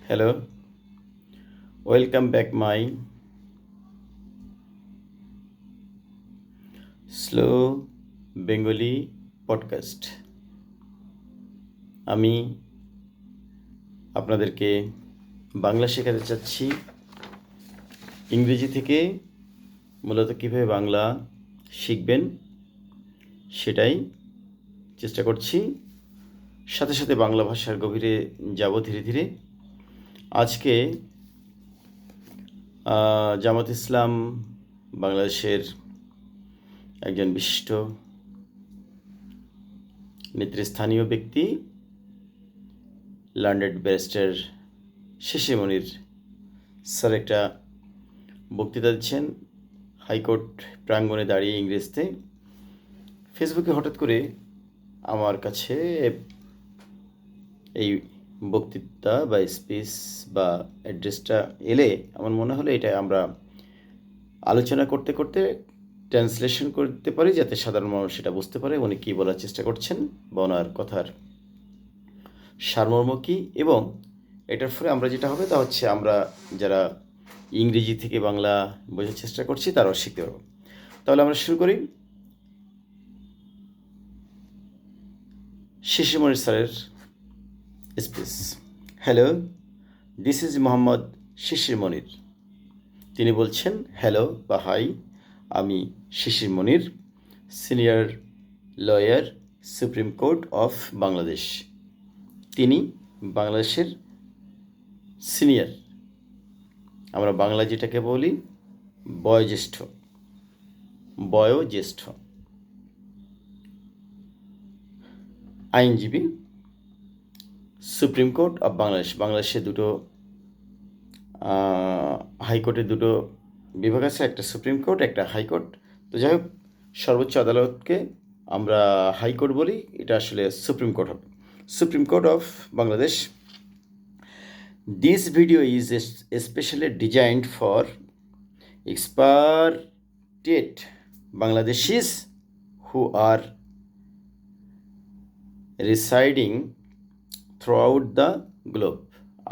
Hello, welcome back my slow Bengali podcast. আমি আপনাদেরকে বাংলা শেখাতে চাচ্ছি। ইংরেজি থেকে মূলত কীভাবে বাংলা শিখবেন সেটাই চেষ্টা করছি। সাথে সাথে বাংলা ভাষার গভীরে যাব ধীরে ধীরে। আজকে জামাত ইসলাম বাংলাদেশের একজন বিশিষ্ট নেতৃস্থানীয় ব্যক্তি লার্নেড ব্যারিস্টার শিশির মনির স্যার একটা বক্তৃতা দিচ্ছেন হাইকোর্ট প্রাঙ্গণে দাঁড়িয়ে ইংরেজিতে। ফেসবুকে হঠাৎ করে আমার কাছে এই বক্তৃতা বা স্পিচ বা অ্যাড্রেসটা এলে আমার মনে হলো এটা আমরা আলোচনা করতে করতে ট্রান্সলেশন করতে পারি, যাতে সাধারণ মানুষ সেটা বুঝতে পারে উনি কী বলার চেষ্টা করছেন বা ওনার কথার সারমর্ম কী। এবং এটার ফলে আমরা যেটা হবে তা হচ্ছে আমরা যারা ইংরেজি থেকে বাংলা বোঝার চেষ্টা করছি তারাও শিখতে পারবো। তাহলে আমরা শুরু করি শিশির মনির স্যারের speech. Hello, this is Mohammad Shishir Monir. তিনি বলছেন, হ্যালো বা হাই, আমি Shishir Monir, senior lawyer, supreme court of Bangladesh. তিনি বাংলাদেশের সিনিয়র, আমরা বাংলা যেটাকে বলি বয়োজ্যেষ্ঠ আইনজীবী, সুপ্রিম কোর্ট অফ বাংলাদেশ। বাংলাদেশে দুটো হাইকোর্টের দুটো বিভাগ আছে, একটা সুপ্রিম কোর্ট, একটা হাইকোর্ট। তো যাই হোক, সর্বোচ্চ আদালতকে আমরা হাইকোর্ট বলি, এটা আসলে সুপ্রিম কোর্ট হবে, supreme court of Bangladesh. This video is specially designed for expatriate Bangladeshis who are residing throughout the globe.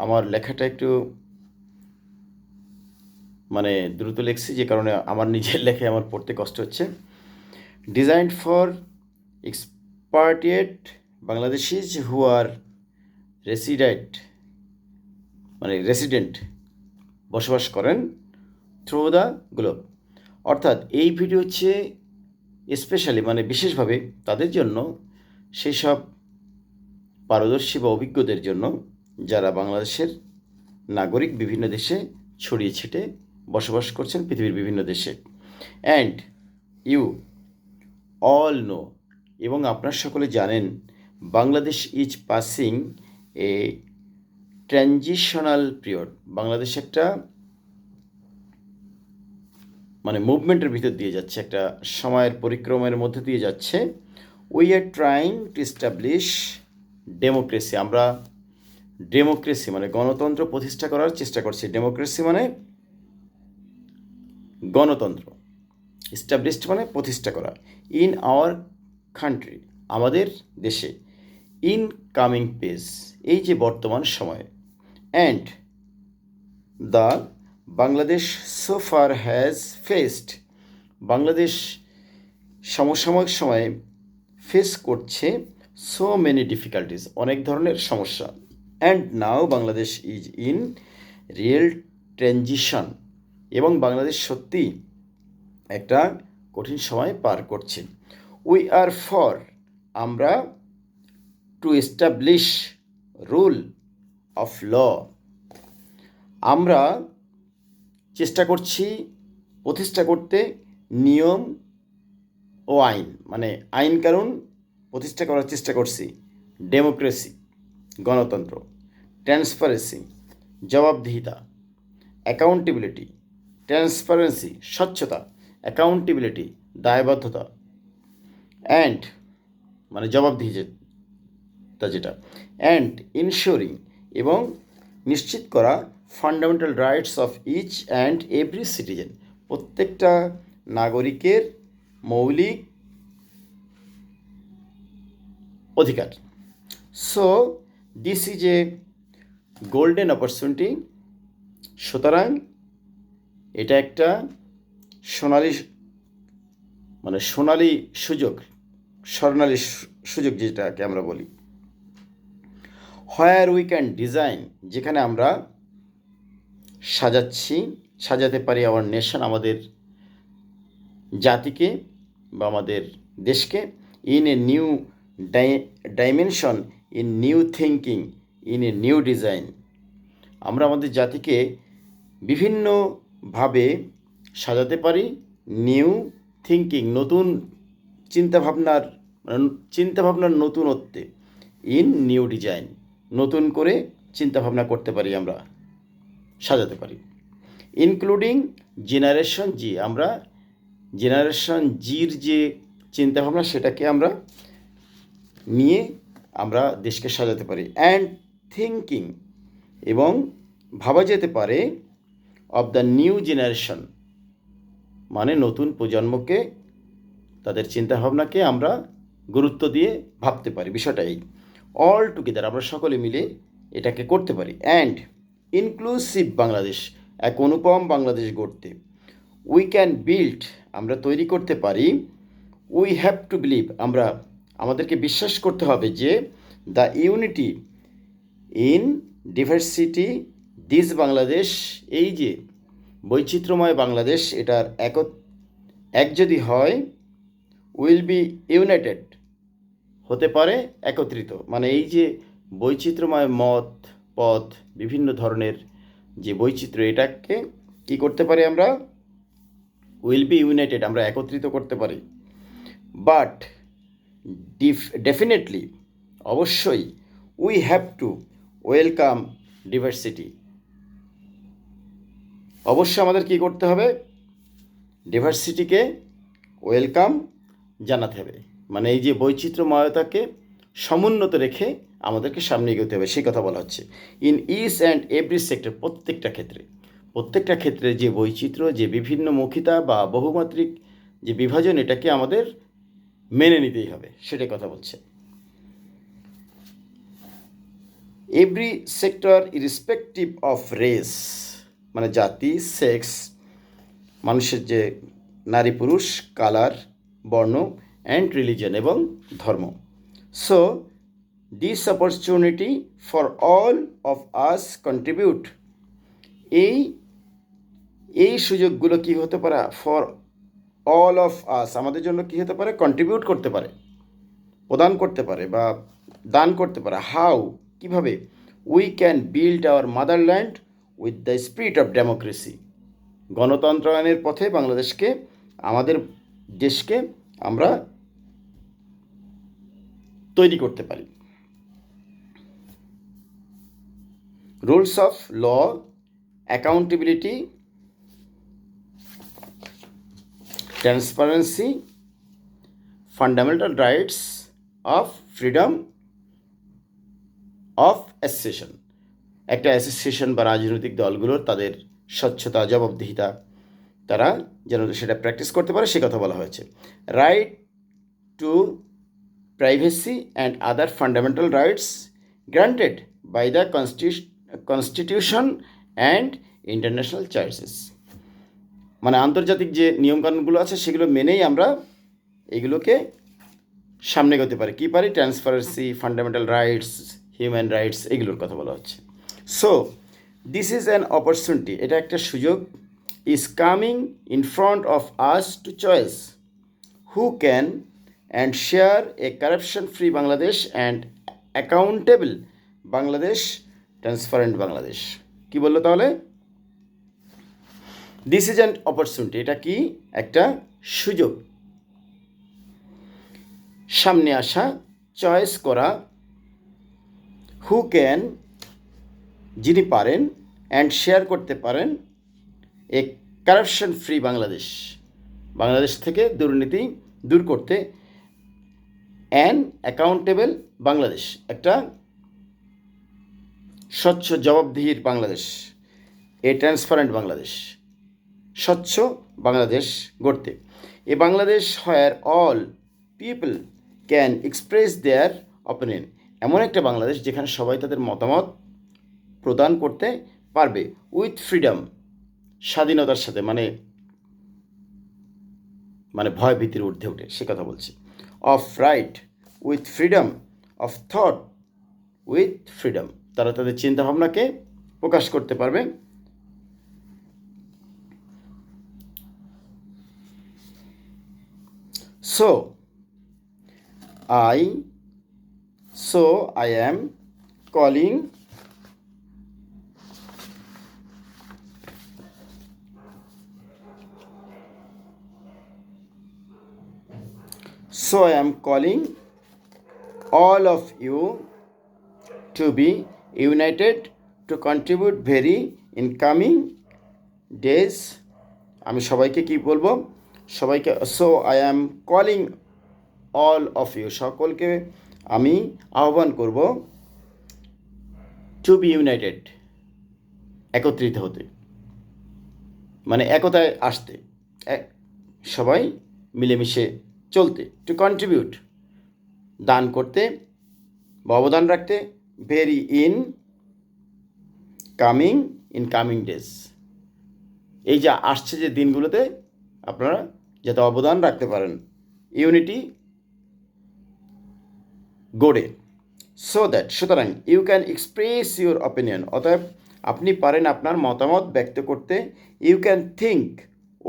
আমার লেখাটা একটু দ্রুত লিখছি, যে কারণে আমার নিজের লেখে আমার পড়তে কষ্ট হচ্ছে। Designed for expatriate Bangladeshis who are resident বসবাস করেন থ্রু দ্য গ্লোব। অর্থাৎ এই ভিডিও হচ্ছে স্পেশালি বিশেষভাবে তাদের জন্য, সেই সব পারদর্শী বা অভিজ্ঞদের জন্য যারা বাংলাদেশের নাগরিক, বিভিন্ন দেশে ছড়িয়ে ছিটে বসবাস করছেন পৃথিবীর বিভিন্ন দেশে। অ্যান্ড ইউ অল নো, এবং আপনারা সকলে জানেন, Bangladesh is passing A transitional period. Bangladesh একটা মুভমেন্টের ভিতর দিয়ে যাচ্ছে, একটা সময়ের পরিক্রমের মধ্যে দিয়ে যাচ্ছে। We are trying to establish democracy. আমরা ডেমোক্রেসি গণতন্ত্র প্রতিষ্ঠা করার চেষ্টা করছি। ডেমোক্রেসি গণতন্ত্র, এস্টাবলিশড প্রতিষ্ঠা করা। ইন আওয়ার কান্ট্রি, আমাদের দেশে। ইন কামিং পেজ, এই যে বর্তমান সময়ে। And the Bangladesh so far has faced, Bangladesh সমসাময়িক সময়ে ফেস করছে সো মেনি ডিফিকাল্টিস, অনেক ধরনের সমস্যা। And now Bangladesh is in real transition, এবং বাংলাদেশ সত্যি একটা কঠিন সময় পার করছে। উই আর ফর, আমরা, to establish rule of law, আমরা চেষ্টা করছি প্রতিষ্ঠা করতে নিয়ম ও আইন, আইন কানুন প্রতিষ্ঠা করার চেষ্টা করছি। ডেমোক্রেসি, গণতন্ত্র। ট্রান্সপারেন্সি, জবাবদিহিতা। অ্যাকাউন্টেবিলিটি, ট্রান্সপারেন্সি, স্বচ্ছতা। অ্যাকাউন্টেবিলিটি, দায়বদ্ধতা। অ্যান্ড জবাবদিহিতা যেটা। অ্যান্ড ইনশিওরিং, এবং নিশ্চিত করা fundamental rights of each and every citizen, প্রত্যেকটা নাগরিকের মৌলিক অধিকার। So this is a golden opportunity. সুতরাং এটা একটা সোনালি সোনালি সুযোগ, স্বর্ণালী সুযোগ যেটাকে আমরা বলি। হোয়ার উই ক্যান ডিজাইন, যেখানে আমরা সাজাতে পারি আওয়ার নেশন, আমাদের জাতিকে বা আমাদের দেশকে, in a new dimension, in new thinking, in a new design. আমরা আমাদের জাতিকে বিভিন্নভাবে সাজাতে পারি নিউ থিঙ্কিং, নতুন চিন্তাভাবনার নতুনত্বে, ইন নিউ ডিজাইন, নতুন করে চিন্তাভাবনা করতে পারি, আমরা সাজাতে পারি। ইনক্লুডিং জেনারেশন জি, আমরা জেনারেশন জির যে চিন্তাভাবনা সেটাকে আমরা নিয়ে আমরা দেশকে সাজাতে পারি। অ্যান্ড থিঙ্কিং, এবং ভাবা যেতে পারে অফ দ্য নিউ জেনারেশন, মানে নতুন প্রজন্মকে, তাদের চিন্তাভাবনাকে আমরা গুরুত্ব দিয়ে ভাবতে পারি। বিষয়টা এই, অল টুগেদার, আমরা সকলে মিলে এটাকে করতে পারি। অ্যান্ড ইনক্লুসিভ বাংলাদেশ, এক অনুপম বাংলাদেশ গড়তে। উই ক্যান বিল্ড, আমরা তৈরি করতে পারি। উই হ্যাভ টু বিলিভ, আমাদেরকে বিশ্বাস করতে হবে যে the unity in ডিভার্সিটি this Bangladesh, এই যে বৈচিত্র্যময় বাংলাদেশ, এটার এক যদি হয়, উইল বি ইউনাইটেড, হতে পারে একত্রিত। মানে এই যে বৈচিত্র্যময় মত পথ, বিভিন্ন ধরনের যে বৈচিত্র্য, এটাকে কি করতে পারি আমরা, উইল বি ইউনাইটেড, আমরা একত্রিত করতে পারি। বাট ডেফিনেটলি, অবশ্যই, উই হ্যাভ টু ওয়েলকাম ডিভার্সিটি, অবশ্যই আমাদের কি করতে হবে, ডিভার্সিটিকে ওয়েলকাম জানাতে হবে। মানে এই যে বৈচিত্র্যময়তাকে সমুন্নত রেখে আমাদেরকে সামনে এগোতে হবে, সেই কথা বলা হচ্ছে। In each and every sector, প্রত্যেকটা ক্ষেত্রে যে বৈচিত্র্য, যে বিভিন্নমুখিতা বা বহুমাত্রিক যে বিভাজন, এটাকে আমাদের মেনে নিতেই হবে, সেটাই কথা বলছে। Every sector irrespective of race, মানে জাতি, সেক্স, মানুষের যে নারী পুরুষ, কালার, বর্ণ, অ্যান্ড রিলিজন, এবং ধর্ম। So this opportunity for all of us contribute, এই সুযোগগুলো কি হতে পারে, ফর অল অফ আস, আমাদের জন্য কি হতে পারে, কন্ট্রিবিউট করতে পারে, প্রদান করতে পারে বা দান করতে পারে। হাউ, কিভাবে, we can build our motherland with the spirit of democracy, গণতন্ত্রায়নের পথে বাংলাদেশকে, আমাদের দেশকে আমরা তৈরি করতে পারি। Rules of law, accountability, transparency, fundamental rights of freedom of association, একটা অ্যাসোসিয়েশন বা রাজনৈতিক দলগুলোর তাদের স্বচ্ছতা, জবাবদিহিতা, তারা যেন সেটা প্র্যাকটিস করতে পারে, সে কথা বলা হয়েছে। Right to privacy and other fundamental rights granted by the constitution and international charges, মানে আন্তর্জাতিক যে নিয়মকানুনগুলো আছে সেগুলো মেনেই আমরা এগুলোকে সামনে এগোতে পারি। কী পারি, transparency, fundamental rights, human rights, এগুলোর কথা বলা হচ্ছে। So this is an opportunity, এটা একটা সুযোগ, is coming in front of us to choice who can and share A corruption free Bangladesh and accountable Bangladesh, transparent Bangladesh. কি বললো তাহলে, দিস ইজ অ্যান অপরচুনিটি, এটা কি একটা সুযোগ, সামনে আসা, চয়েস করা, হু ক্যান, যিনি পারেন, অ্যান্ড শেয়ার করতে পারেন, a corruption free Bangladesh, Bangladesh থেকে দুর্নীতি দূর করতে, অ্যান অ্যাকাউন্টেবল বাংলাদেশ, একটা স্বচ্ছ জবাবদিহির বাংলাদেশ, এ ট্রান্সপারেন্ট বাংলাদেশ, স্বচ্ছ বাংলাদেশ গড়তে। A Bangladesh where all people can express their opinion, এমন একটা বাংলাদেশ যেখানে সবাই তাদের মতামত প্রদান করতে পারবে। উইথ ফ্রিডম, স্বাধীনতার সাথে, মানে ভয় ভীতির ঊর্ধ্বে উঠে সে কথা বলছি। Of right, with freedom. Of thought, with freedom, তারা তাদের চিন্তাভাবনাকে প্রকাশ করতে পারবে। So I am calling all of you to be united to contribute very in coming days. আমি সবাইকে কি বলবো? সবাইকে so I am calling all of you, সকলকে আমি আহ্বান করব, টু বি ইউনাইটেড, একত্রিত হতে, মানে একতায় আসতে, সবাই মিলেমিশে চলতে। টু কন্ট্রিবিউট, দান করতে বা অবদান রাখতে। ভেরি ইন কামিং ডেজ, এই যে আসছে যে দিনগুলোতে আপনারা যাতে অবদান রাখতে পারেন ইউনিটি গড়ে। সুতরাং you can express your opinion, অতএব আপনি পারেন আপনার মতামত ব্যক্ত করতে। You can think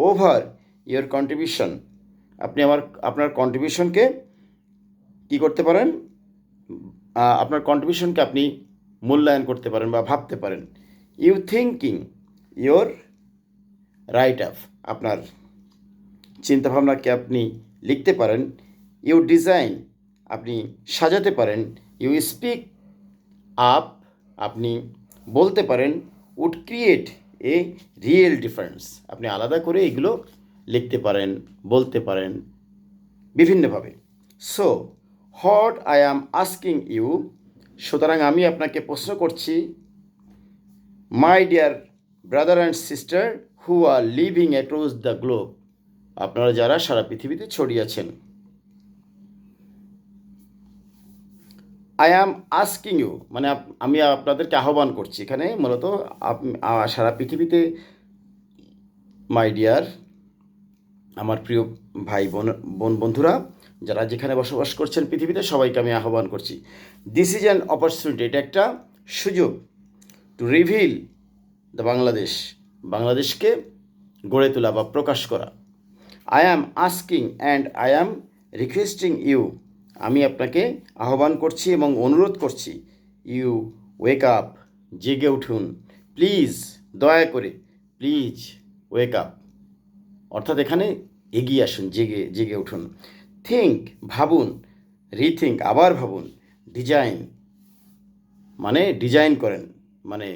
over your contribution, আপনি আপনার কন্ট্রিবিউশনকে কী করতে পারেন? আপনার কন্ট্রিবিউশনকে আপনি মূল্যায়ন করতে পারেন বা ভাবতে পারেন। You thinking your right up, আপনার চিন্তাভাবনাকে আপনি লিখতে পারেন। ইউ ডিজাইন, আপনি সাজাতে পারেন। ইউ স্পিক আপ, আপনি বলতে পারেন। Would create a real difference, আপনি আলাদা করে এগুলো লিখতে পারেন, বলতে পারেন বিভিন্নভাবে। So what I am asking you, সুতরাং আমি আপনাকে প্রশ্ন করছি, my dear brother and sister who are living across the globe, আপনারা যারা সারা পৃথিবীতে ছড়িয়ে আছেন। আই অ্যাম আস্কিং ইউ, মানে আমি আপনাদেরকে আহ্বান করছি। এখানে মূলত সারা পৃথিবীতে মাই ডিয়ার, আমার প্রিয় ভাই বন্ধুরা যারা যেখানে বসবাস করছেন পৃথিবীতে, সবাইকে আমি আহ্বান করছি। দিস ইজ অ্যান অপরচুনিটি, এটা একটা সুযোগ। টু রিভিল দ্য বাংলাদেশকে গড়ে তোলা বা প্রকাশ করা। I am asking and I am requesting you, আমি আপনাকে আহ্বান করছি এবং অনুরোধ করছি। ইউ ওয়েক আপ, জেগে উঠুন। প্লিজ, দয়া করে, প্লিজ ওয়েক আপ, অর্থাৎ এখানে এগিয়ে আসুন, জেগে উঠুন। থিঙ্ক, ভাবুন। রিথিঙ্ক, আবার ভাবুন। ডিজাইন, মানে ডিজাইন করেন, মানে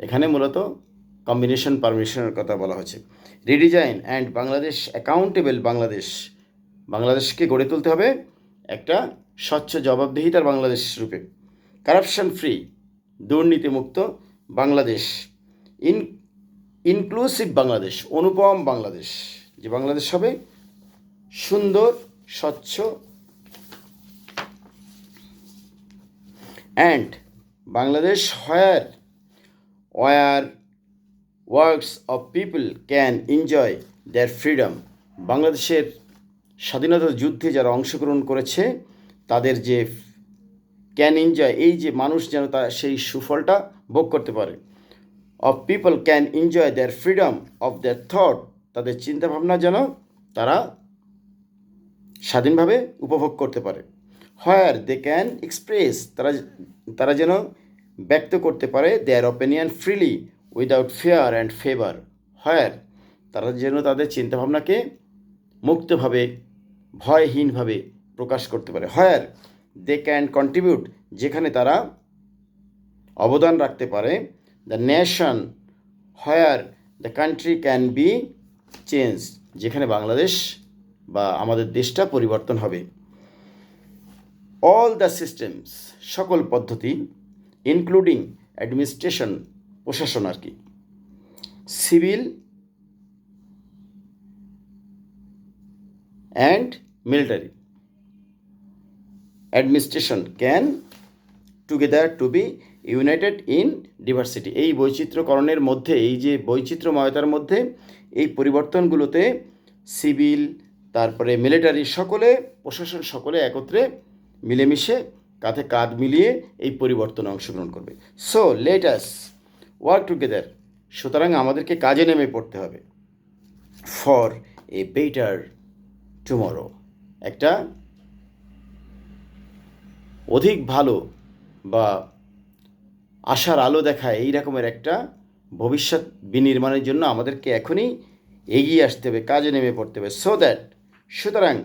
এখানে মূলত কম্বিনেশন পারমিশনের কথা বলা হয়েছে। রিডিজাইন অ্যান্ড বাংলাদেশ অ্যাকাউন্টেবল, বাংলাদেশকে গড়ে তুলতে হবে একটা স্বচ্ছ জবাবদিহিতার বাংলাদেশ রূপে। কারাপশন ফ্রি, দুর্নীতিমুক্ত বাংলাদেশ। ইনক্লুসিভ বাংলাদেশ, অনুপম বাংলাদেশ, যে বাংলাদেশ হবে সুন্দর, স্বচ্ছ। And Bangladesh where works of people can enjoy there freedom, বাংলাদেশের স্বাধীনতা যুদ্ধে যারা অংশগ্রহণ করেছে তাদের যে ক্যান এনজয়, এই যে মানুষ যেন সেই সুফলটা ভোগ করতে পারে। Of people can enjoy there freedom of their thought, তাদের চিন্তাভাবনা যেন তারা স্বাধীনভাবে উপভোগ করতে পারে। হোয়ার দে ক্যান এক্সপ্রেস, তারা যেন ব্যক্ত করতে পারে their opinion freely without fear and favour. Where, তারা যেন তাদের চিন্তাভাবনাকে মুক্তভাবে, ভয়হীনভাবে প্রকাশ করতে পারে। হোয়ার দে ক্যান কন্ট্রিবিউট, যেখানে তারা অবদান রাখতে পারে। The nation, where the country can be change, যেখানে বাংলাদেশ বা আমাদের দেশটা পরিবর্তন হবে। অল দ্য সিস্টেমস, সকল পদ্ধতি, ইনক্লুডিং অ্যাডমিনিস্ট্রেশন, প্রশাসন আর কি, civil and military administration can together two B United in ডিভার্সিটি। এই বৈচিত্র্যকরণের মধ্যে, এই যে বৈচিত্র্যময়তার মধ্যে এই পরিবর্তনগুলোতে সিভিল, তারপরে মিলিটারি, সকলে, প্রশাসন সকলে একত্রে মিলেমিশে কাঁধে কাঁধ মিলিয়ে এই পরিবর্তনে অংশগ্রহণ করবে। So let us work together. সুতরাং আমাদেরকে কাজে নেমে পড়তে হবে। ফর এ বেটার টুমরো, একটা অধিক ভালো বা আশার আলো দেখায় এই রকমের একটা ভবিষ্যৎ বিনির্মাণের জন্য আমাদেরকে এখনই এগিয়ে আসতে হবে, কাজে নেমে পড়তে হবে। সো দ্যাট, সুতরাং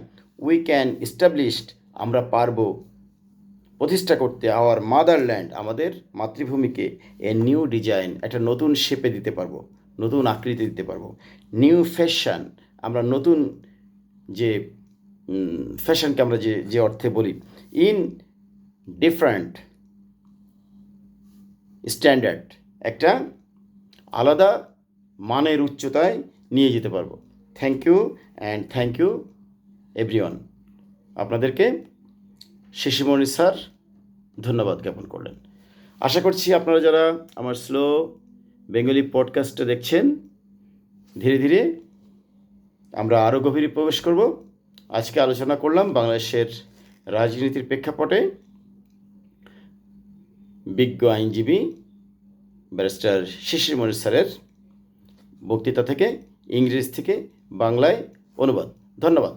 উই ক্যান এস্টাবলিশড, আমরা পারবো প্রতিষ্ঠা করতে আওয়ার মাদারল্যান্ড, আমাদের মাতৃভূমিকে এ নিউ ডিজাইন, একটা নতুন শেপে দিতে পারবো, নতুন আকৃতি দিতে পারবো। নিউ ফ্যাশন, আমরা নতুন যে ফ্যাশনকে আমরা যে যে অর্থে বলি, ইন ডিফারেন্ট স্ট্যান্ডার্ড, একটা আলাদা মানের উচ্চতায় নিয়ে যেতে পারবো। Thank you and thank you everyone. আপনাদেরকে শিশিমণি স্যার ধন্যবাদ জ্ঞাপন করলেন। আশা করছি আপনারা যারা আমার স্লো বেঙ্গলি পডকাস্টটা দেখছেন, ধীরে ধীরে আমরা আরও গভীরে প্রবেশ করব। আজকে আলোচনা করলাম বাংলাদেশের রাজনীতির প্রেক্ষাপটে বিজ্ঞ আইনজীবী ব্যারিস্টার শিশিরমণি স্যারের বক্তৃতা থেকে, ইংরেজি থেকে বাংলায় অনুবাদ। ধন্যবাদ।